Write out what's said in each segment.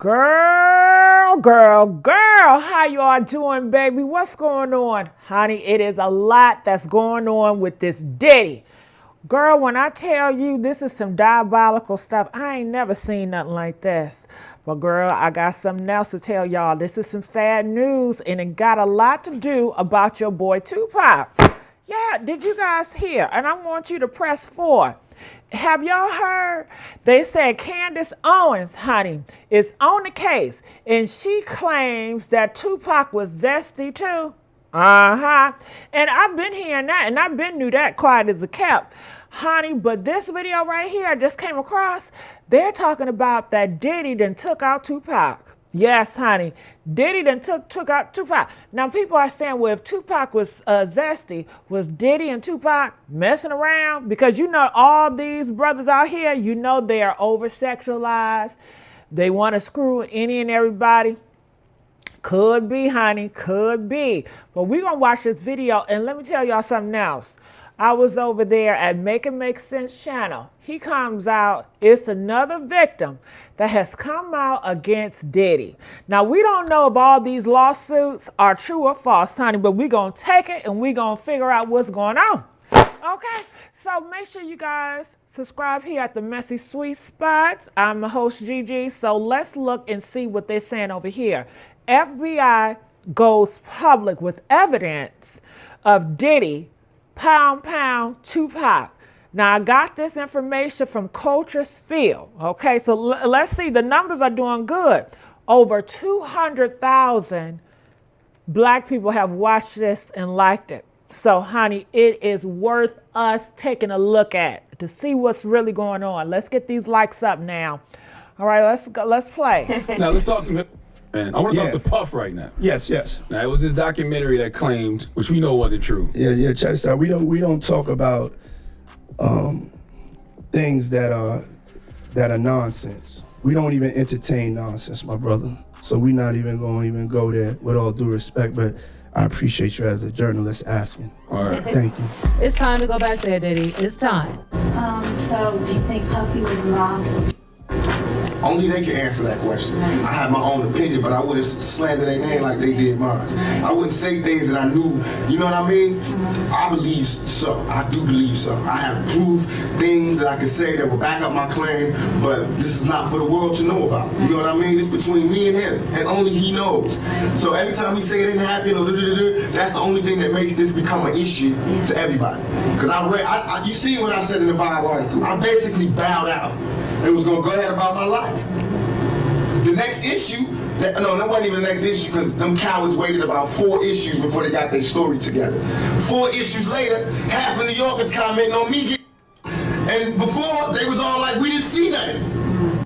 Girl, how you all doing, baby? What's going on? Honey, it is a lot that's going on with this Diddy. Girl, when I tell you this is some diabolical stuff, I ain't never seen nothing like this. But girl, I got something else to tell y'all. This is some sad news, and it got a lot to do about your boy Tupac. Yeah, did you guys hear? And I want you to press 4. Have y'all heard? They said Candace Owens, honey, is on the case, and she claims that Tupac was zesty too. And I've been hearing that, and I've been knew that quiet as a kept, honey. But this video right here I just came across, they're talking about that Diddy done took out Tupac. Yes, honey. Diddy done took out Tupac. Now, people are saying, well, if Tupac was zesty, was Diddy and Tupac messing around? Because you know all these brothers out here, you know they are over-sexualized. They want to screw any and everybody. Could be, honey. Could be. But we're going to watch this video, and let me tell y'all something else. I was over there at Make It Make Sense channel. He comes out. It's another victim that has come out against Diddy. Now, we don't know if all these lawsuits are true or false, honey, but we're going to take it and we're going to figure out what's going on. Okay? So make sure you guys subscribe here at the Messy Sweet Spots. I'm the host, Gigi. So let's look and see what they're saying over here. FBI goes public with evidence of Diddy pound Tupac. Now, I got this information from Culture Spill. Okay, so let's see. The numbers are doing good. Over 200,000 black people have watched this and liked it. So, honey, it is worth us taking a look at to see what's really going on. Let's get these likes up now. All right, let's play. Now, let's talk to him. Man, I want to talk to Puff right now. Yes. Now, it was this documentary that claimed, which we know wasn't true. Yeah. Check this out. We don't talk about things that are nonsense. We don't even entertain nonsense, my brother. So we're not even going to go there, with all due respect. But I appreciate you as a journalist asking. All right. Thank you. It's time to go back there, Diddy. It's time. So do you think Puffy was involved? Only they can answer that question. I have my own opinion, but I wouldn't slander their name like they did mine. I wouldn't say things that I knew, you know what I mean? I believe so. I do believe so. I have proved things that I can say that will back up my claim, but this is not for the world to know about. You know what I mean? It's between me and him, and only he knows. So every time he say it didn't happen, or that's the only thing that makes this become an issue to everybody. Because you see what I said in the Vibe article. I basically bowed out. It was gonna go ahead about my life. The next issue, that wasn't even the next issue because them cowards waited about 4 issues before they got their story together. 4 issues later, half of New Yorkers commenting on me. And before, they was all like, we didn't see nothing.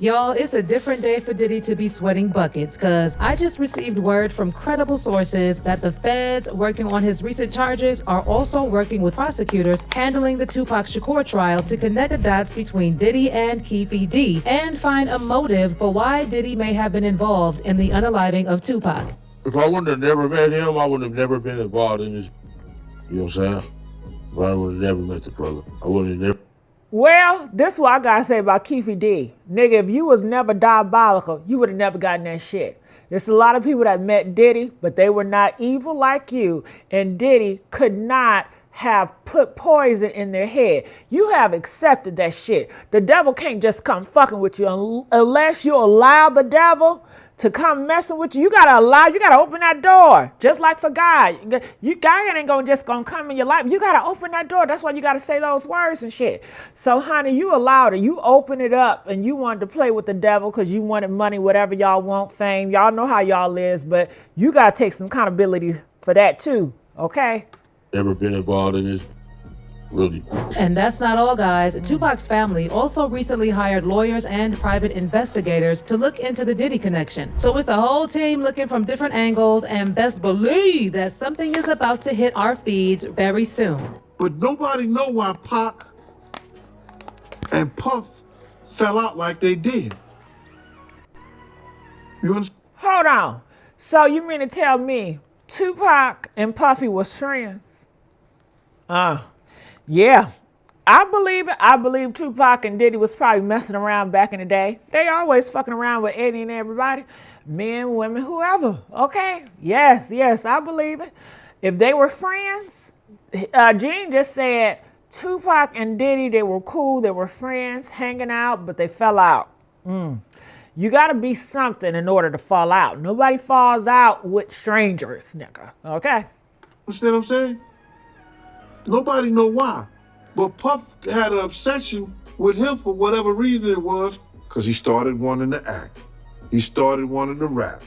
Y'all, it's a different day for Diddy to be sweating buckets, because I just received word from credible sources that the feds working on his recent charges are also working with prosecutors handling the Tupac Shakur trial to connect the dots between Diddy and Keefe D and find a motive for why Diddy may have been involved in the unaliving of Tupac. If I wouldn't have never met him, I would have never been involved in this. You know what I'm saying? If I would have never met the brother, I would have never. Well, this is what I gotta say about Keefe D. Nigga, if you was never diabolical, you would have never gotten that shit. There's a lot of people that met Diddy, but they were not evil like you, and Diddy could not have put poison in their head. You have accepted that shit. The devil can't just come fucking with you unless you allow the devil to come messing with you. You gotta open that door. Just like for God. God ain't gonna come in your life. You gotta open that door. That's why you gotta say those words and shit. So honey, you allowed it. You opened it up and you wanted to play with the devil because you wanted money, whatever y'all want, fame. Y'all know how y'all is, but you gotta take some accountability for that too, okay? Never been involved in this. Really. And that's not all, guys. Tupac's family also recently hired lawyers and private investigators to look into the Diddy connection. So it's a whole team looking from different angles, and best believe that something is about to hit our feeds very soon. But nobody know why Pac and Puff fell out like they did. You understand? Hold on. So you mean to tell me Tupac and Puffy was friends? Yeah. I believe it. I believe Tupac and Diddy was probably messing around back in the day. They always fucking around with Eddie and everybody. Men, women, whoever. Okay? Yes, I believe it. If they were friends, Gene just said Tupac and Diddy, they were cool, they were friends, hanging out, but they fell out. You gotta be something in order to fall out. Nobody falls out with strangers, nigga. Okay? Understand what I'm saying? Nobody know why. But Puff had an obsession with him for whatever reason it was, because he started wanting to act. He started wanting to rap.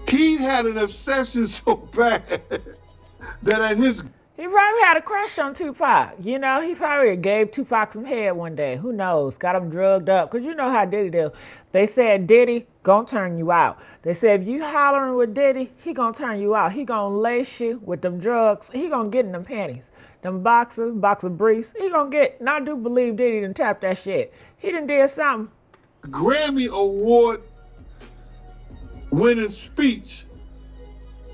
He had an obsession so bad that at his... He probably had a crush on Tupac. You know, he probably gave Tupac some head one day. Who knows? Got him drugged up. Because you know how Diddy do. They said, Diddy, gonna turn you out. They said, if you hollering with Diddy, he gonna turn you out. He gonna lace you with them drugs. He gonna get in them panties. Them boxer briefs. He gonna get, and I do believe Diddy done tapped that shit. He done did something. Grammy Award winning speech,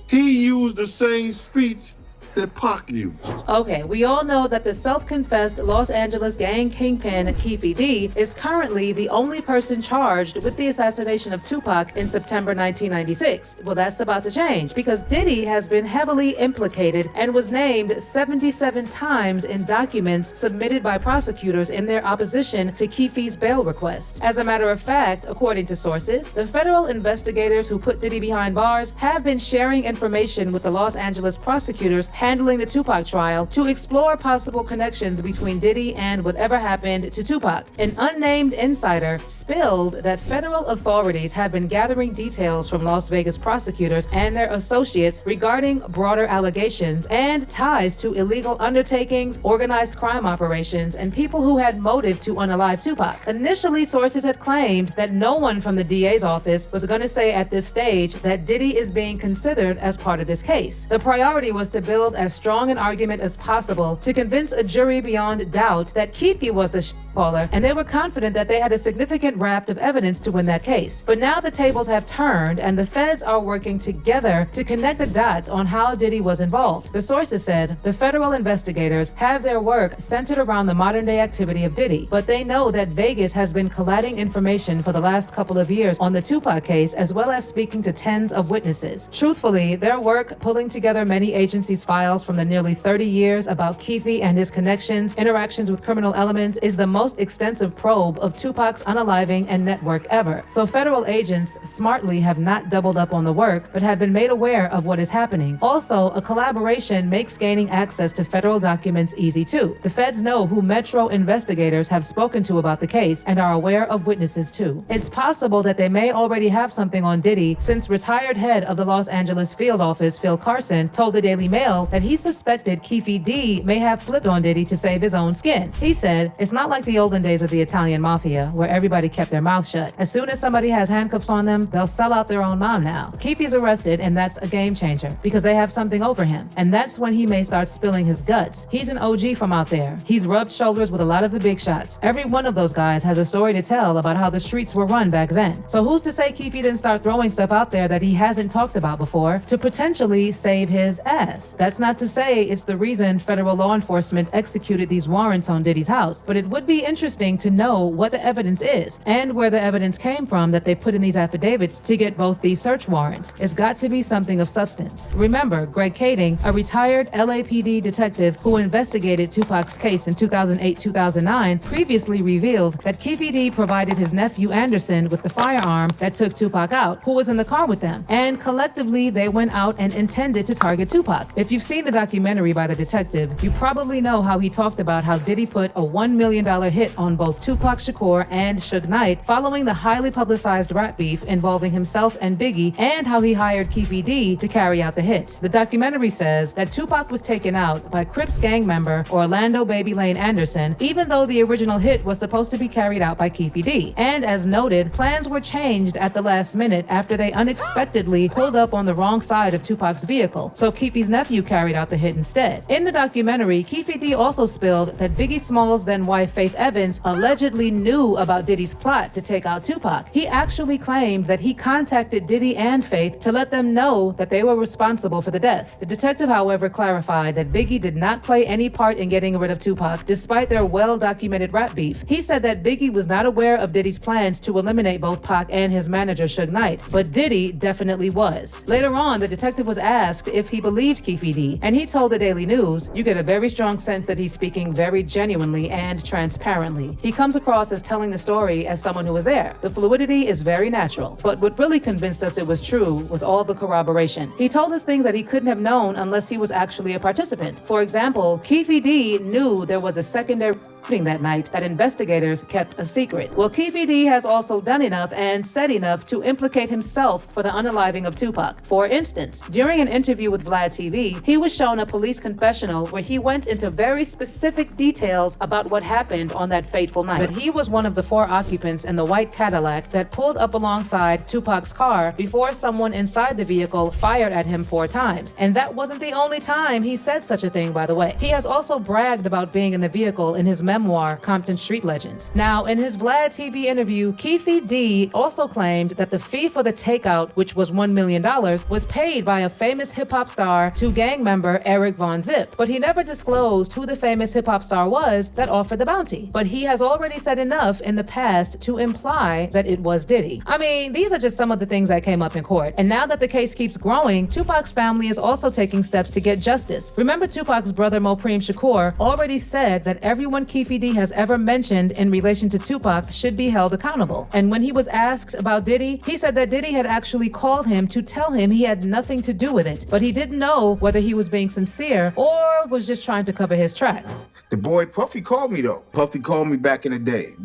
he used the same speech that Pac used. Okay, we all know that the self-confessed Los Angeles gang kingpin Keefe D is currently the only person charged with the assassination of Tupac in September 1996. Well, that's about to change because Diddy has been heavily implicated and was named 77 times in documents submitted by prosecutors in their opposition to Keefe's bail request. As a matter of fact, according to sources, the federal investigators who put Diddy behind bars have been sharing information with the Los Angeles prosecutors handling the Tupac trial to explore possible connections between Diddy and whatever happened to Tupac. An unnamed insider spilled that federal authorities have been gathering details from Las Vegas prosecutors and their associates regarding broader allegations and ties to illegal undertakings, organized crime operations, and people who had motive to unalive Tupac. Initially, sources had claimed that no one from the DA's office was going to say at this stage that Diddy is being considered as part of this case. The priority was to build as strong an argument as possible to convince a jury beyond doubt that Keefe was the caller, and they were confident that they had a significant raft of evidence to win that case. But now the tables have turned, and the feds are working together to connect the dots on how Diddy was involved. The sources said the federal investigators have their work centered around the modern-day activity of Diddy, but they know that Vegas has been collating information for the last couple of years on the Tupac case, as well as speaking to tens of witnesses. Truthfully, their work pulling together many agencies' files from the nearly 30 years about Keefe and his connections, interactions with criminal elements is the most extensive probe of Tupac's unaliving and network ever. So federal agents smartly have not doubled up on the work, but have been made aware of what is happening. Also, a collaboration makes gaining access to federal documents easy too. The feds know who Metro investigators have spoken to about the case and are aware of witnesses too. It's possible that they may already have something on Diddy, since retired head of the Los Angeles field office, Phil Carson, told the Daily Mail that he suspected Keefe D may have flipped on Diddy to save his own skin. He said, it's not like the olden days of the Italian mafia, where everybody kept their mouth shut. As soon as somebody has handcuffs on them, they'll sell out their own mom now. Keefe's arrested, and that's a game changer, because they have something over him. And that's when he may start spilling his guts. He's an OG from out there. He's rubbed shoulders with a lot of the big shots. Every one of those guys has a story to tell about how the streets were run back then. So who's to say Keefe didn't start throwing stuff out there that he hasn't talked about before to potentially save his ass? That's not to say it's the reason federal law enforcement executed these warrants on Diddy's house, but it would be interesting to know what the evidence is and where the evidence came from that they put in these affidavits to get both these search warrants. It's got to be something of substance. Remember, Greg Kading, a retired LAPD detective who investigated Tupac's case in 2008-2009, previously revealed that Keefe D provided his nephew Anderson with the firearm that took Tupac out, who was in the car with them, and collectively they went out and intended to target Tupac. If you've seen the documentary by the detective, you probably know how he talked about how Diddy put a $1 million hit on both Tupac Shakur and Suge Knight following the highly publicized rap beef involving himself and Biggie, and how he hired Keefe D to carry out the hit. The documentary says that Tupac was taken out by Crips gang member Orlando Baby Lane Anderson, even though the original hit was supposed to be carried out by Keefe D. And as noted, plans were changed at the last minute after they unexpectedly pulled up on the wrong side of Tupac's vehicle, so Keefe's nephew carried out the hit instead. In the documentary, Keefe D also spilled that Biggie Smalls' then wife Faith Evans allegedly knew about Diddy's plot to take out Tupac. He actually claimed that he contacted Diddy and Faith to let them know that they were responsible for the death. The detective, however, clarified that Biggie did not play any part in getting rid of Tupac, despite their well-documented rap beef. He said that Biggie was not aware of Diddy's plans to eliminate both Pac and his manager Suge Knight, but Diddy definitely was. Later on, the detective was asked if he believed Keefe D, and he told the Daily News, "You get a very strong sense that he's speaking very genuinely and transparently. He comes across as telling the story as someone who was there. The fluidity is very natural, but what really convinced us it was true was all the corroboration. He told us things that he couldn't have known unless he was actually a participant. For example, Keefe D knew there was a secondary shooting that night that investigators kept a secret. Well, Keefe D has also done enough and said enough to implicate himself for the unaliving of Tupac. For instance, during an interview with Vlad TV, he was shown a police confessional where he went into very specific details about what happened on that fateful night. That he was one of the 4 occupants in the white Cadillac that pulled up alongside Tupac's car before someone inside the vehicle fired at him 4 times. And that wasn't the only time he said such a thing, by the way. He has also bragged about being in the vehicle in his memoir, Compton Street Legends. Now, in his Vlad TV interview, Keefe D also claimed that the fee for the takeout, which was $1 million, was paid by a famous hip-hop star to gang member Eric Von Zip, but he never disclosed who the famous hip-hop star was that offered the bounty. But he has already said enough in the past to imply that it was Diddy. I mean, these are just some of the things that came up in court. And now that the case keeps growing, Tupac's family is also taking steps to get justice. Remember, Tupac's brother Mopreme Shakur already said that everyone Keefe D has ever mentioned in relation to Tupac should be held accountable. And when he was asked about Diddy, he said that Diddy had actually called him to tell him he had nothing to do with it, but he didn't know whether he was being sincere or was just trying to cover his tracks. The boy Puffy called me though. Puffy called me back in the day.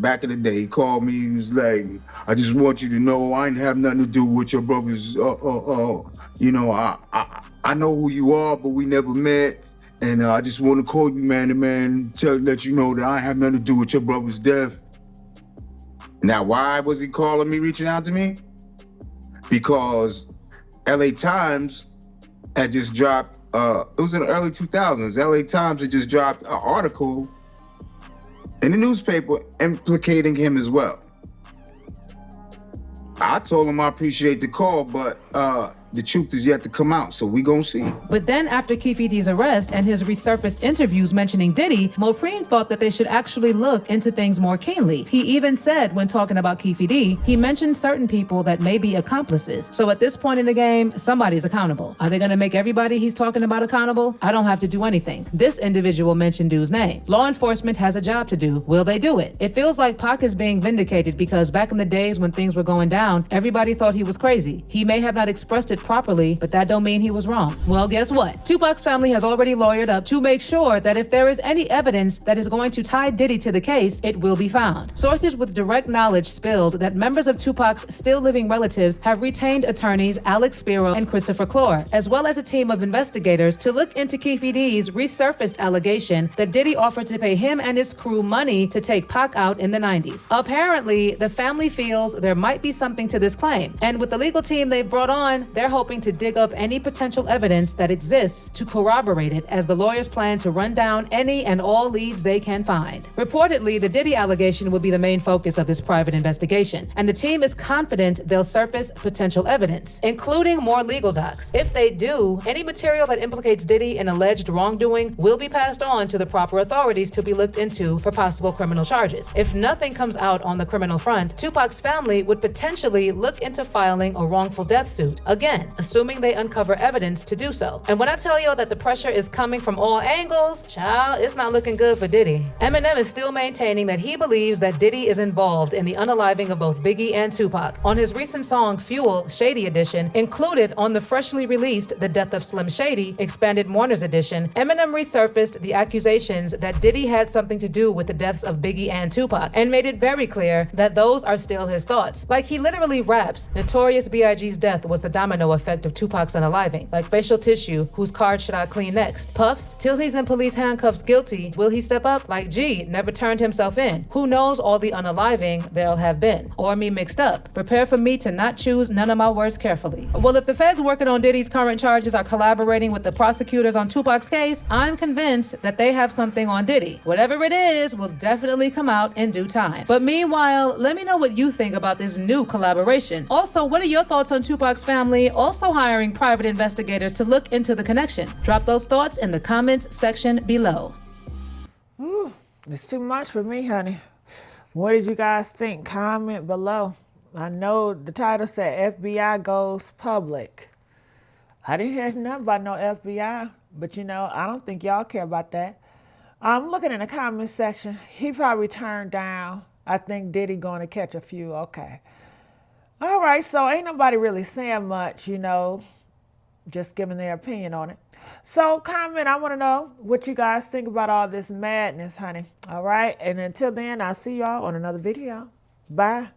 He called me, he was like, "I just want you to know I ain't have nothing to do with your brothers. You know, I know who you are, but we never met. And I just want to call you man to man, let you know that I ain't have nothing to do with your brother's death." Now, why was he calling me, reaching out to me? Because LA Times had just dropped, it was in the early 2000s, LA Times had just dropped an article in the newspaper implicating him as well. I told him I appreciate the call, but the truth is yet to come out, so we gonna see. But then after Keefe D's arrest and his resurfaced interviews mentioning Diddy, Mopreme thought that they should actually look into things more keenly. He even said, when talking about Keefe D, he mentioned certain people that may be accomplices. So at this point in the game, somebody's accountable. Are they gonna make everybody he's talking about accountable? I don't have to do anything. This individual mentioned dude's name. Law enforcement has a job to do. Will they do it? It feels like Pac is being vindicated because back in the days when things were going down, everybody thought he was crazy. He may have not expressed it properly, but that don't mean he was wrong. Well, guess what? Tupac's family has already lawyered up to make sure that if there is any evidence that is going to tie Diddy to the case, it will be found. Sources with direct knowledge spilled that members of Tupac's still living relatives have retained attorneys Alex Spiro and Christopher Clore, as well as a team of investigators to look into Keefe D's resurfaced allegation that Diddy offered to pay him and his crew money to take Pac out in the 90s. Apparently, the family feels there might be something to this claim, and with the legal team they've brought on, they're hoping to dig up any potential evidence that exists to corroborate it as the lawyers plan to run down any and all leads they can find. Reportedly, the Diddy allegation will be the main focus of this private investigation, and the team is confident they'll surface potential evidence, including more legal docs. If they do, any material that implicates Diddy in alleged wrongdoing will be passed on to the proper authorities to be looked into for possible criminal charges. If nothing comes out on the criminal front, Tupac's family would potentially look into filing a wrongful death suit, again, assuming they uncover evidence to do so. And when I tell you that the pressure is coming from all angles, child, it's not looking good for Diddy. Eminem is still maintaining that he believes that Diddy is involved in the unaliving of both Biggie and Tupac. On his recent song, Fuel, Shady Edition, included on the freshly released The Death of Slim Shady, Expanded Mourners Edition, Eminem resurfaced the accusations that Diddy had something to do with the deaths of Biggie and Tupac, and made it very clear that those are still his thoughts. Like, he literally raps, Notorious B.I.G.'s death was the domino domino effect of Tupac's unaliving, like facial tissue, whose card should I clean next? Puffs, till he's in police handcuffs guilty, will he step up? Like G, never turned himself in. Who knows all the unaliving there'll have been? Or me mixed up. Prepare for me to not choose none of my words carefully. Well, if the feds working on Diddy's current charges are collaborating with the prosecutors on Tupac's case, I'm convinced that they have something on Diddy. Whatever it is will definitely come out in due time. But meanwhile, let me know what you think about this new collaboration. Also, what are your thoughts on Tupac's family also hiring private investigators to look into the connection? Drop those thoughts in the comments section below. Ooh, it's too much for me, honey. What did you guys think? Comment below. I know the title said FBI goes public. I didn't hear nothing about no FBI, but you know, I don't think y'all care about that. I'm looking in the comment section. He probably turned down. I think Diddy going to catch a few. Okay. All right, so ain't nobody really saying much, you know, just giving their opinion on it. So comment, I want to know what you guys think about all this madness, honey. All right, and until then, I'll see y'all on another video. Bye.